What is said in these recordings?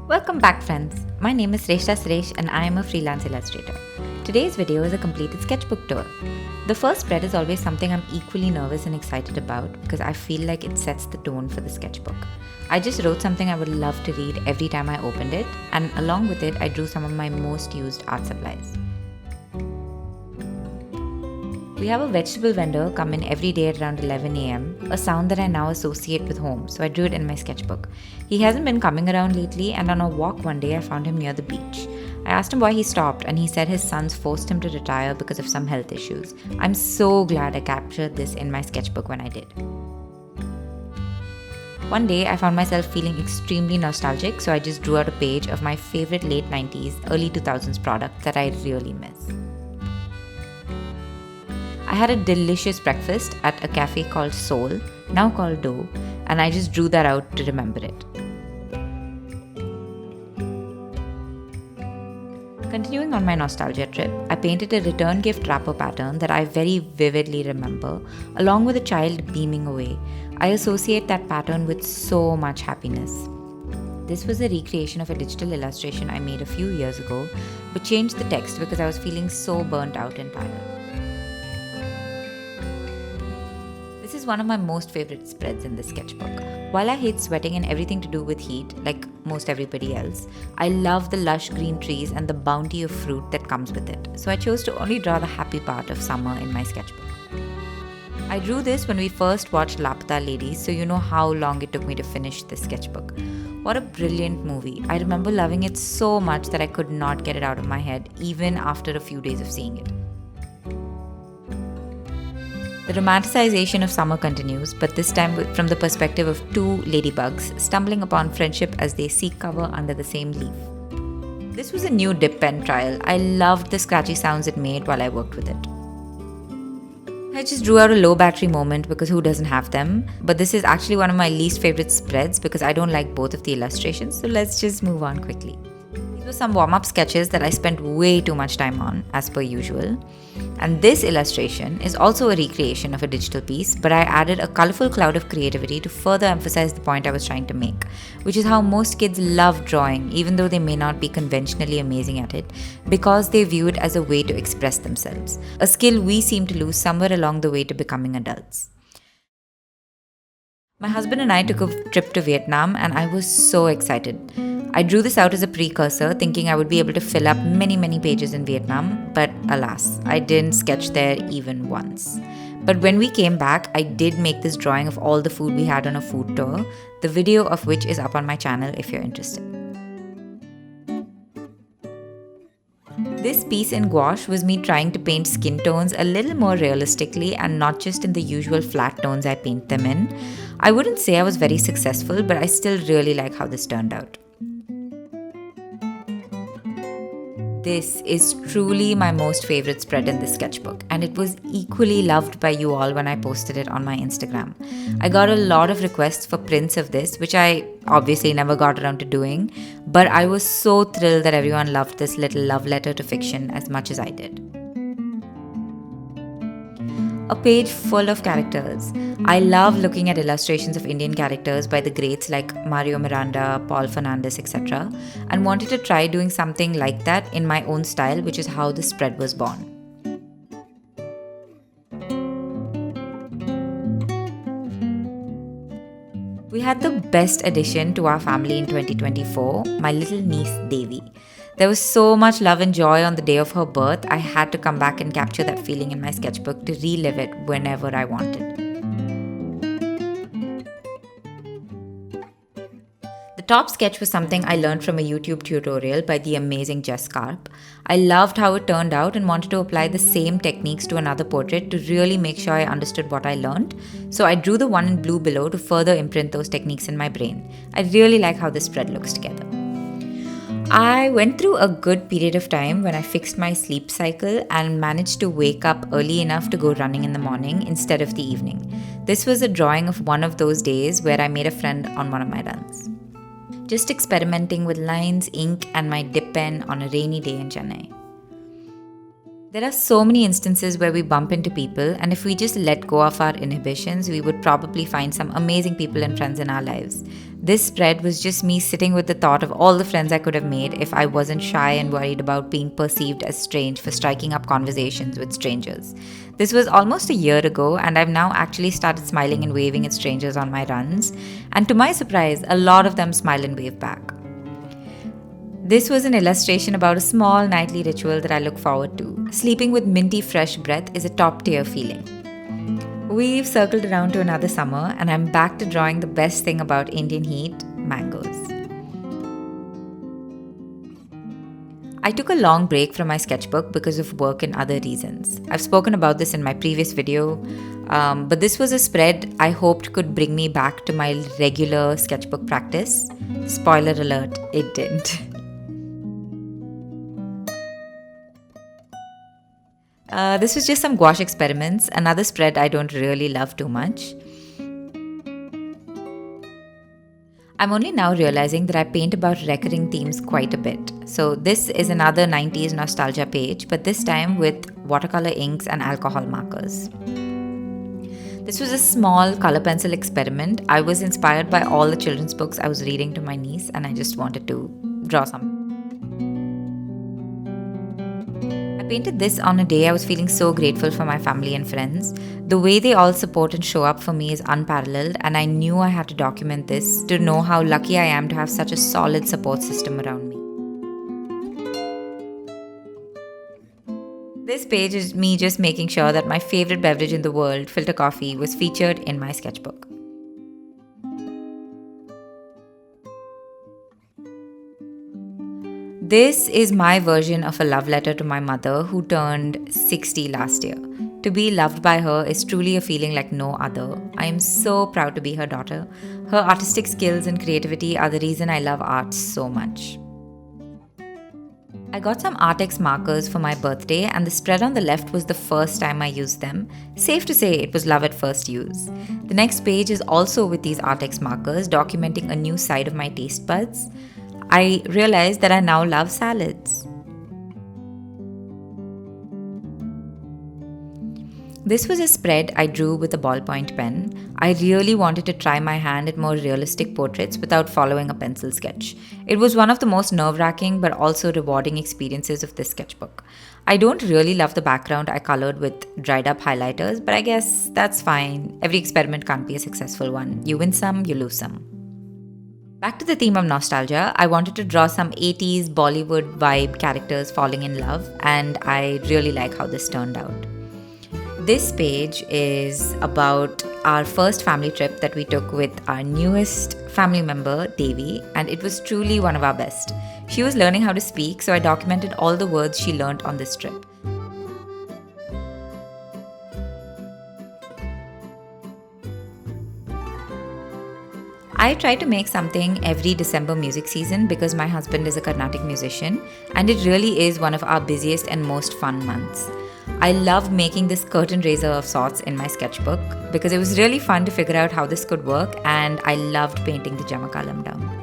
Welcome back, friends. My name is Suresh and I am a freelance illustrator. Today's video is a completed sketchbook tour. The first spread is always something I'm equally nervous and excited about because I feel like it sets the tone for the sketchbook. I just wrote something I would love to read every time I opened it, and along with it, I drew some of my most used art supplies. We have a vegetable vendor come in every day at around 11 am, a sound that I now associate with home, so I drew it in my sketchbook. He hasn't been coming around lately, and on a walk one day I found him near the beach. I asked him why he stopped, and he said his sons forced him to retire because of some health issues. I'm so glad I captured this in my sketchbook when I did. One day I found myself feeling extremely nostalgic, so I just drew out a page of my favorite late 90s, early 2000s product that I really miss. I had a delicious breakfast at a cafe called Soul, now called Dough, and I just drew that out to remember it. Continuing on my nostalgia trip, I painted a return gift wrapper pattern that I very vividly remember, along with a child beaming away. I associate that pattern with so much happiness. This was a recreation of a digital illustration I made a few years ago, but changed the text because I was feeling so burnt out and tired. This is one of my most favorite spreads in the sketchbook. While I hate sweating and everything to do with heat, like most everybody else, I love the lush green trees and the bounty of fruit that comes with it. So I chose to only draw the happy part of summer in my sketchbook. I drew this when we first watched Lapata Ladies, so you know how long it took me to finish this sketchbook. What a brilliant movie. I remember loving it so much that I could not get it out of my head, even after a few days of seeing it. The romanticization of summer continues, but this time from the perspective of two ladybugs stumbling upon friendship as they seek cover under the same leaf. This was a new dip pen trial. I loved the scratchy sounds it made while I worked with it. I just drew out a low battery moment because who doesn't have them? But this is actually one of my least favorite spreads because I don't like both of the illustrations, so let's just move on quickly. These were some warm-up sketches that I spent way too much time on, as per usual. And this illustration is also a recreation of a digital piece, but I added a colorful cloud of creativity to further emphasize the point I was trying to make, which is how most kids love drawing, even though they may not be conventionally amazing at it, because they view it as a way to express themselves, a skill we seem to lose somewhere along the way to becoming adults. My husband and I took a trip to Vietnam, and I was so excited. I drew this out as a precursor, thinking I would be able to fill up many pages in Vietnam, but alas, I didn't sketch there even once. But when we came back, I did make this drawing of all the food we had on a food tour, the video of which is up on my channel if you're interested. This piece in gouache was me trying to paint skin tones a little more realistically and not just in the usual flat tones I paint them in. I wouldn't say I was very successful, but I still really like how this turned out. This is truly my most favorite spread in this sketchbook, and it was equally loved by you all when I posted it on my Instagram. I got a lot of requests for prints of this, which I obviously never got around to doing, but I was so thrilled that everyone loved this little love letter to fiction as much as I did. A page full of characters. I love looking at illustrations of Indian characters by the greats like Mario Miranda, Paul Fernandez, etc. and wanted to try doing something like that in my own style, which is how the spread was born. We had the best addition to our family in 2024, my little niece Devi. There was so much love and joy on the day of her birth, I had to come back and capture that feeling in my sketchbook to relive it whenever I wanted. The top sketch was something I learned from a YouTube tutorial by the amazing Jess Karp. I loved how it turned out and wanted to apply the same techniques to another portrait to really make sure I understood what I learned. So I drew the one in blue below to further imprint those techniques in my brain. I really like how this spread looks together. I went through a good period of time when I fixed my sleep cycle and managed to wake up early enough to go running in the morning instead of the evening. This was a drawing of one of those days where I made a friend on one of my runs. Just experimenting with lines, ink, and my dip pen on a rainy day in Chennai. There are so many instances where we bump into people, and if we just let go of our inhibitions, we would probably find some amazing people and friends in our lives. This spread was just me sitting with the thought of all the friends I could have made if I wasn't shy and worried about being perceived as strange for striking up conversations with strangers. This was almost a year ago, and I've now actually started smiling and waving at strangers on my runs, and to my surprise, a lot of them smile and wave back. This was an illustration about a small nightly ritual that I look forward to. Sleeping with minty fresh breath is a top tier feeling. We've circled around to another summer, and I'm back to drawing the best thing about Indian heat, mangoes. I took a long break from my sketchbook because of work and other reasons. I've spoken about this in my previous video, but this was a spread I hoped could bring me back to my regular sketchbook practice. Spoiler alert, it didn't. This was just some gouache experiments, another spread I don't really love too much. I'm only now realizing that I paint about recurring themes quite a bit. So this is another 90s nostalgia page, but this time with watercolor inks and alcohol markers. This was a small color pencil experiment. I was inspired by all the children's books I was reading to my niece, and I just wanted to draw some. I painted this on a day I was feeling so grateful for my family and friends. The way they all support and show up for me is unparalleled, and I knew I had to document this to know how lucky I am to have such a solid support system around me. This page is me just making sure that my favorite beverage in the world, filter coffee, was featured in my sketchbook. This is my version of a love letter to my mother, who turned 60 last year. To be loved by her is truly a feeling like no other. I am so proud to be her daughter. Her artistic skills and creativity are the reason I love art so much. I got some Artex markers for my birthday, and the spread on the left was the first time I used them. Safe to say it was love at first use. The next page is also with these Artex markers, documenting a new side of my taste buds. I realized that I now love salads. This was a spread I drew with a ballpoint pen. I really wanted to try my hand at more realistic portraits without following a pencil sketch. It was one of the most nerve-wracking but also rewarding experiences of this sketchbook. I don't really love the background I colored with dried up highlighters, but I guess that's fine. Every experiment can't be a successful one. You win some, you lose some. Back to the theme of nostalgia, I wanted to draw some 80s Bollywood vibe characters falling in love, and I really like how this turned out. This page is about our first family trip that we took with our newest family member, Devi, and it was truly one of our best. She was learning how to speak, so I documented all the words she learned on this trip. I try to make something every December music season because my husband is a Carnatic musician, and it really is one of our busiest and most fun months. I love making this curtain raiser of sorts in my sketchbook because it was really fun to figure out how this could work, and I loved painting the Jamakalam down.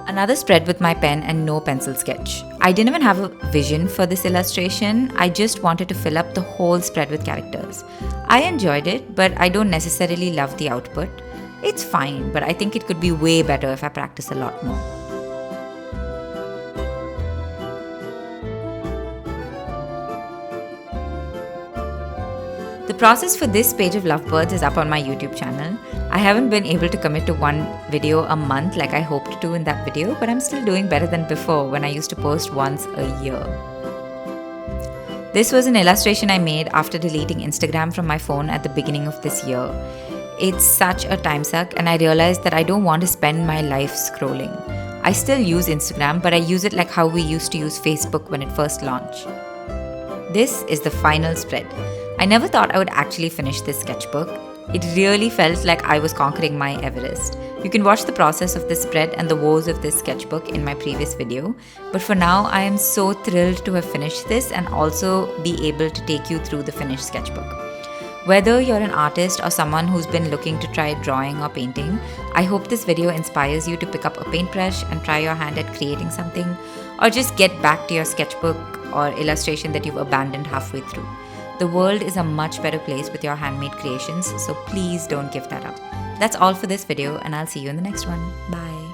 Another spread with my pen and no pencil sketch. I didn't even have a vision for this illustration. I just wanted to fill up the whole spread with characters. I enjoyed it, but I don't necessarily love the output. It's fine, but I think it could be way better if I practice a lot more. The process for this page of lovebirds is up on my YouTube channel. I haven't been able to commit to one video a month like I hoped to in that video, but I'm still doing better than before when I used to post once a year. This was an illustration I made after deleting Instagram from my phone at the beginning of this year. It's such a time suck, and I realized that I don't want to spend my life scrolling. I still use Instagram, but I use it like how we used to use Facebook when it first launched. This is the final spread. I never thought I would actually finish this sketchbook. It really felt like I was conquering my Everest. You can watch the process of this spread and the woes of this sketchbook in my previous video, but for now I am so thrilled to have finished this and also be able to take you through the finished sketchbook. Whether you're an artist or someone who's been looking to try drawing or painting, I hope this video inspires you to pick up a paintbrush and try your hand at creating something, or just get back to your sketchbook or illustration that you've abandoned halfway through. The world is a much better place with your handmade creations, so please don't give that up. That's all for this video, and I'll see you in the next one. Bye.